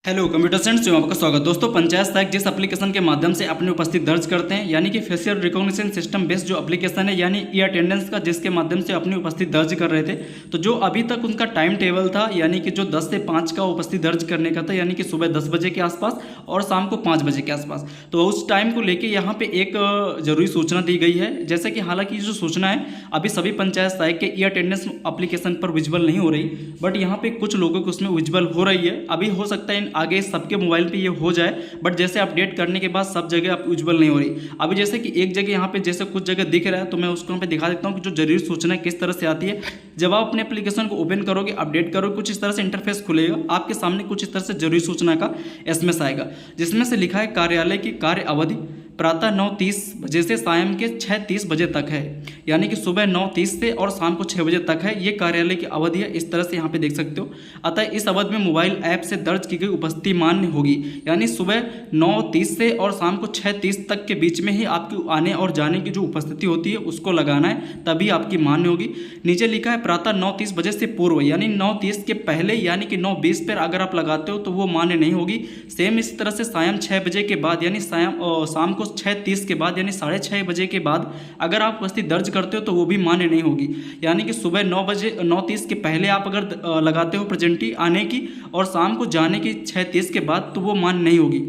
Hello computer science में आपका स्वागत। दोस्तों, पंचायत सहायक जिस एप्लीकेशन के माध्यम से अपनी उपस्थिति दर्ज करते हैं, यानी कि फेशियल रिकॉग्निशन सिस्टम बेस्ड जो एप्लीकेशन है, यानी ई अटेंडेंस का, जिसके माध्यम से अपनी उपस्थिति दर्ज कर रहे थे। तो जो अभी तक उनका टाइम टेबल था, यानी कि जो 10 से 5 का उपस्थिति दर्ज करने का था, यानी कि सुबह 10 बजे के आसपास और शाम को 5 बजे के आसपास, तो उस टाइम को लेकर यहाँ पे एक जरूरी सूचना दी गई है। जैसे कि हालांकि जो सूचना है अभी सभी पंचायत सहायक के ई अटेंडेंस एप्लीकेशन पर विजिबल नहीं हो रही, बट यहाँ पे कुछ लोगों को उसमें विजिबल हो रही है। अभी हो सकता है आगे सबके मोबाइल पे ये हो जाए, बट जैसे अपडेट करने के बाद सब जगह आप विजिबल नहीं हो रही। अभी जैसे कि एक जगह यहाँ पे जैसे कुछ जगह दिख रहा है, तो मैं उसको यहाँ पे दिखा देता हूँ कि जो जरूरी सूचना किस तरह से आती है। जब आप अपने एप्लीकेशन को ओपन करोगे, अपडेट करोगे, कुछ इस तरह से इंटरफेस खुलेगा, आपके सामने कुछ इस तरह से जरूरी सूचना का एसएमएस आएगा, जिसमें से लिखा है कार्यालय की कार्य अवधि प्रातः 9:30 बजे से सायं के 6:30 बजे तक है। यानी कि सुबह 9:30 से और शाम को 6 बजे तक है, ये कार्यालय की अवधि है। इस तरह से यहाँ पे देख सकते हो। अतः इस अवधि में मोबाइल ऐप से दर्ज की गई उपस्थिति मान्य होगी, यानी सुबह 9:30 से और शाम को 6:30 तक के बीच में ही आपकी आने और जाने की जो उपस्थिति होती है उसको लगाना है, तभी आपकी मान्य होगी। नीचे लिखा है प्रातः 9:30 बजे से पूर्व, यानी 9:30 के पहले, यानी कि 9:20 पर अगर आप लगाते हो तो वो मान्य नहीं होगी। सेम इसी तरह से सायं 6 बजे के बाद, यानी शाम को 6:30 के बाद, यानी 6:30 बजे के बाद अगर आप उपस्थिति दर्ज करते हो तो वो भी मान्य नहीं होगी। यानी कि सुबह 9:30 के पहले आप अगर लगाते हो प्रेजेंटी आने की और शाम को जाने की 6:30 के बाद, तो वो मान्य नहीं होगी।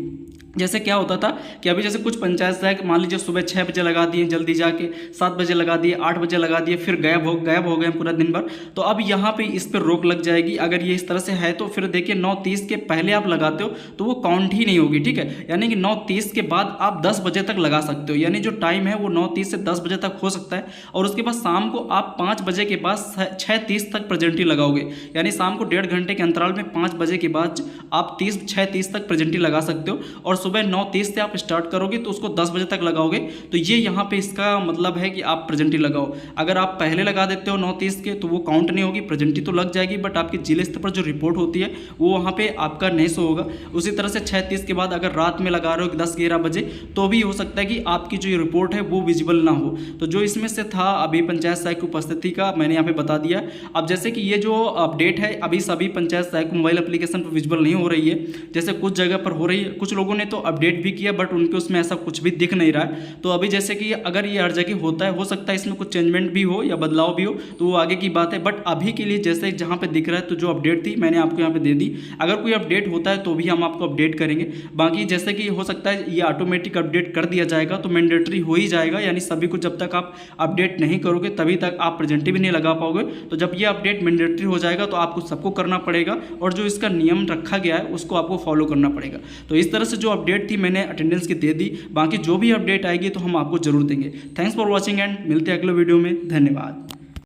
जैसे क्या होता था कि अभी जैसे कुछ पंचायत सहायक मान लीजिए सुबह 6 बजे लगा दिए, जल्दी जाके 7 बजे लगा दिए, 8 बजे लगा दिए, फिर गायब हो गए पूरा दिन भर। तो अब यहाँ पे इस पर रोक लग जाएगी। अगर ये इस तरह से है तो फिर देखिए 9:30 के पहले आप लगाते हो तो वो काउंट ही नहीं होगी, ठीक है। यानी कि 9:30 के बाद आप 10 बजे तक लगा सकते हो, यानी जो टाइम है वो 9:30 से 10 बजे तक हो सकता है। और उसके बाद शाम को आप 5 बजे के बाद 6:30 तक प्रेजेंटी लगाओगे, यानी शाम को 1.5 घंटे के अंतराल में 5 बजे के बाद आप 6:30 तक प्रेजेंटी लगा सकते हो। और सुबह 9:30 से आप स्टार्ट करोगे तो उसको 10 बजे तक लगाओगे। तो ये यहाँ पे इसका मतलब है कि आप प्रेजेंटी लगाओ। अगर आप पहले लगा देते हो 9:30 के तो वो काउंट नहीं होगी, प्रेजेंटी तो लग जाएगी, बट आपकी जिले स्तर पर जो रिपोर्ट होती है वो वहाँ पे आपका नहीं शो होगा। उसी तरह से 6:30 के बाद अगर रात में लगा रहे हो 10-11 बजे, तो भी हो सकता है कि आपकी जो रिपोर्ट है वो विजिबल ना हो। तो जो इसमें से था अभी पंचायत सहायक की उपस्थिति का मैंने यहाँ पे बता दिया। अब जैसे कि ये जो अपडेट है अभी सभी पंचायत सहायक मोबाइल एप्लीकेशन पर विजिबल नहीं हो रही है, जैसे कुछ जगह पर हो रही है। कुछ लोगों ने तो अपडेट भी किया, बट उनके उसमें ऐसा कुछ भी दिख नहीं रहा है। तो अभी जैसे कि अगर ये हर जगह होता है, हो सकता है इसमें कुछ चेंजमेंट भी हो या बदलाव भी हो, तो वो आगे की बात है। बट अभी के लिए जैसे जहाँ पे दिख रहा है, तो जो अपडेट थी मैंने आपको यहाँ पे दे दी। अगर कोई अपडेट होता है तो भी हम आपको अपडेट करेंगे। बाकी जैसे कि हो सकता है ये ऑटोमेटिक अपडेट कर दिया जाएगा, तो मैंडेटरी हो ही जाएगा, यानी सभी को जब तक आप अपडेट नहीं करोगे तभी तक आप प्रेजेंटी भी नहीं लगा पाओगे। तो जब ये अपडेट मैंडेटरी हो जाएगा तो आपको सबको करना पड़ेगा, और जो इसका नियम रखा गया है उसको आपको फॉलो करना पड़ेगा। तो इस तरह से जो अपडेट थी मैंने अटेंडेंस की दे दी। बाकी जो भी अपडेट आएगी तो हम आपको जरूर देंगे। थैंक्स फॉर वॉचिंग एंड मिलते हैं अगले वीडियो में। धन्यवाद।